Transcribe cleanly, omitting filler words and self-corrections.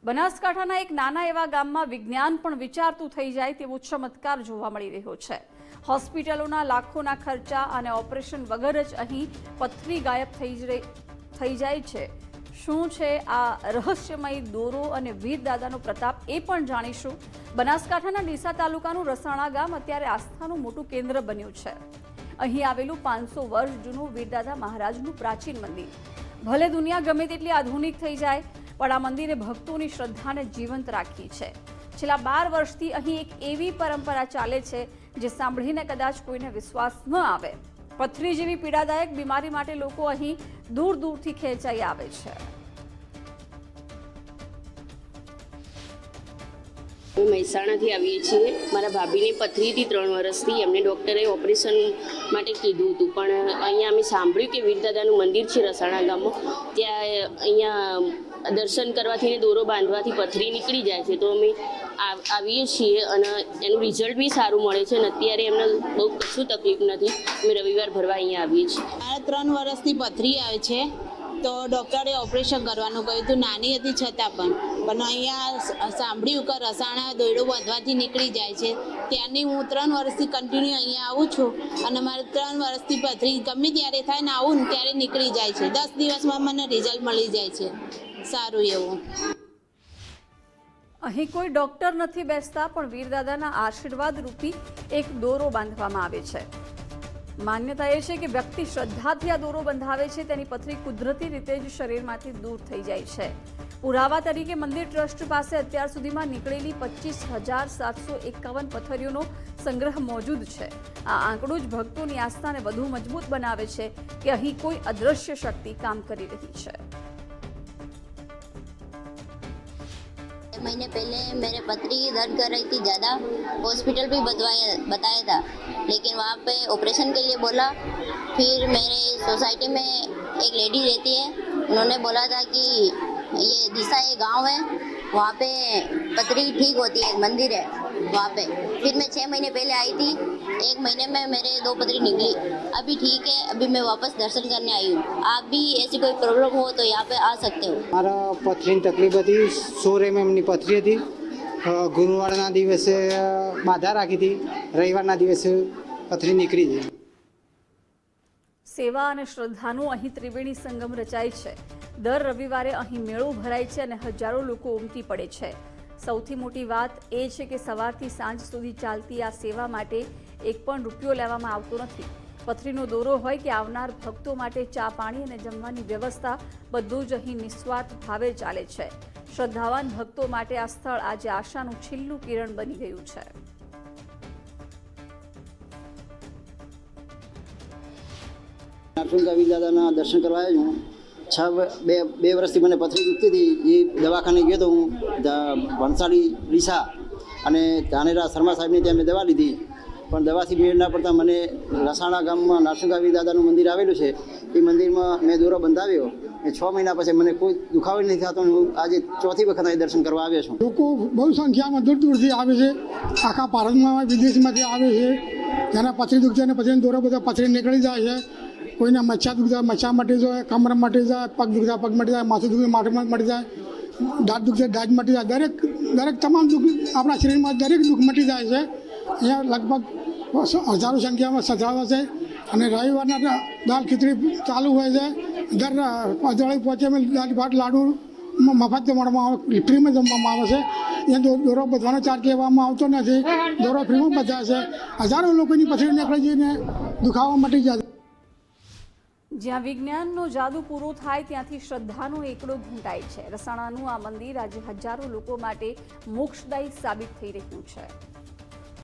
બનાસકાંઠાના એક નાના એવા ગામમાં વિજ્ઞાન પણ વિચારતું થઈ જાય તેવો ચમત્કાર જોવા મળી રહ્યો છે। હોસ્પિટલોના લાખોના ખર્ચા અને ઓપરેશન વગર જ અહીં પથરી ગાયબ થઈ જાય છે। શું છે આ રહસ્યમય દોરો અને વીરદાદાનો પ્રતાપ એ પણ જાણીશું। બનાસકાંઠાના ડીસા તાલુકાનું રસાણા ગામ અત્યારે આસ્થાનું મોટું કેન્દ્ર બન્યું છે। અહીં આવેલું 500 વર્ષ જૂનું વીરદાદા મહારાજનું પ્રાચીન મંદિર। ભલે દુનિયા ગમે તેટલી આધુનિક થઈ જાય પણ આ મંદિરે ભક્તોની શ્રદ્ધાને જીવંત રાખી છે। છેલ્લા 12 વર્ષથી અહીં એક એવી પરંપરા ચાલે છે જે સાંભળીને કદાચ કોઈને વિશ્વાસ ન આવે। પથરી જેવી પીડાદાયક બીમારી માટે લોકો અહીં દૂર દૂરથી ખેંચાઈ આવે છે। અમે મહેસાણાથી આવીએ છીએ। મારા ભાભીને પથરી હતી 3 વર્ષથી। એમને ડૉક્ટરે ઓપરેશન માટે કીધું હતું, પણ અહીંયા અમે સાંભળ્યું કે વીરદાદાનું મંદિર છે રસાણા ગામમાં, ત્યાં અહીંયા દર્શન કરવાથી ને દોરો બાંધવાથી પથરી નીકળી જાય છે। તો અમે આવીએ છીએ અને એનું રિઝલ્ટ બી સારું મળે છે અને અત્યારે એમને બહુ કશું તકલીફ નથી। અમે રવિવાર ભરવા અહીંયા આવીએ છીએ। મારે 3 વર્ષથી પથરી આવે છે, તો ડૉક્ટરે ઓપરેશન કરવાનું કહ્યું હતું। નાની હતી છતાં પણ અહીંયા સાંભળ્યું કે રસાણા દોયડો બાંધવાથી નીકળી જાય છે। ત્યાંની હું 3 વર્ષથી કન્ટિન્યુ અહીંયા આવું છું અને મારે 3 વર્ષથી પથરી ગમે ત્યારે થાય ને આવું ને ત્યારે નીકળી જાય છે। 10 દિવસમાં મને રિઝલ્ટ મળી જાય છે સારું એવું। અહીં કોઈ ડોક્ટર નથી બેસતા, પણ વીરદાદાના આશીર્વાદ રૂપી એક દોરો બાંધવામાં આવે છે। માન્યતા એ છે કે વ્યક્તિ શ્રદ્ધાથી આ દોરો બંધાવે છે તેની પથરી કુદરતી રીતે જ શરીરમાંથી દૂર થઈ જાય છે। પુરાવા તરીકે મંદિર ટ્રસ્ટ પાસે અત્યાર સુધીમાં નીકળેલી 25,751 પથરીઓનો સંગ્રહ મોજૂદ છે। આ આંકડો જ ભક્તોની આસ્થાને વધુ મજબૂત બનાવે છે કે અહીં કોઈ અદૃશ્ય શક્તિ કામ કરી રહી છે। महीने पहले मेरे पथरी दर्द कर रही थी ज़्यादा, हॉस्पिटल भी बताया था, लेकिन वहाँ पे ऑपरेशन के लिए बोला। फिर मेरे सोसाइटी में एक लेडी रहती है, उन्होंने बोला था कि ये दिशा ये गांव है, वहाँ पे पथरी ठीक होती है, मंदिर है वहाँ पे। फिर मैं 6 महीने पहले आई थी, 1 महीने में मेरे 2 पथरी निकली। अभी ठीक है, अभी मैं वापस दर्शन करने आई हूँ। आप भी ऐसी कोई प्रॉब्लम हो तो यहाँ पे आ सकते हो। મારા પથરીની તકલીફ હતી, 16 એમએમની પથરી હતી। ગુરુવારના દિવસે બાધા રાખી હતી, રવિવારના દિવસે પથરી નીકળી ગઈ। સેવા અને શ્રદ્ધાનું અહીં ત્રિવેણી સંગમ રચાય છે। દર રવિવારે અહીં મેળો ભરાય છે અને હજારો લોકો ઉમટી પડે છે। સૌથી મોટી વાત એ છે કે સવારથી સાંજ સુધી ચાલતી આ સેવા માટે એક પણ રૂપિયો લેવામાં આવતો નથી। પથરીનો દોરો હોય કે આવનાર ભક્તો માટે ચા પાણી અને જમવાની વ્યવસ્થા બધું જ અહીં નિસ્વાર્થ ભાવે ચાલે છે। શ્રદ્ધાવાન ભક્તો માટે આ સ્થળ આજે આશાનું છેલ્લું કિરણ બની ગયું છે। નારસુંગા વીરદાદાના દર્શન કરવા આવ્યો છું। 2 વર્ષથી મને પથરી દુખતી હતી, એ દવાખાને ગયો તો હું ભણસાડી ડીસા અને ધાનેરા શર્મા સાહેબને ત્યાં મેં દવા લીધી, પણ દવાથી મેળ ના પડતા મને રસાણા ગામમાં નારસુંગા વીરદાદાનું મંદિર આવેલું છે, એ મંદિરમાં મેં દોરો બંધાવ્યો એ 6 મહિના પછી મને કોઈ દુખાવો નથી થતો। હું આજે 4થી વખત અહીં દર્શન કરવા આવ્યો છું। લોકો બહુ સંખ્યામાં દૂર દૂરથી આવે છે, આખા ભારતમાં વિદેશમાંથી આવે છે। જેના પથરી દુખશે અને પછી દોરો બધા પથરી નીકળી જાય છે। કોઈને મચ્છા દુખતા મચ્છા મટી જાય, કમર મટી જાય, પગ દુખતા પગ મટી જાય, માથું દુખે માથું મટી જાય, દાંત દુખશે દાંત મટી જાય। દરેક તમામ દુઃખ આપણા શરીરમાં દરેક દુઃખ મટી જાય છે। અહીંયા લગભગ હજારો સંખ્યામાં શ્રદ્ધાળુ છે અને રવિવારના દાળ ખીચડી ચાલુ હોય છે। દર અજવાળી પહોંચે દાળ ભાત લાડુ મફત જમવામાં આવે, ફ્રીમાં જમવામાં આવે છે। અહીંયા દોરો બધવાનો ચાર્જ કહેવામાં આવતો નથી, દોરો ફ્રીમાં બધાય છે। હજારો લોકોની પથરી નીકળી જઈને દુખાવા મટી જાય। જ્યાં વિજ્ઞાનનો જાદુ પૂરો થાય ત્યાંથી શ્રદ્ધાનો એકડો ઘૂંટાય છે। રસાણાનું આ મંદિર આજે હજારો લોકો માટે મોક્ષદાયી સાબિત થઈ રહ્યું છે।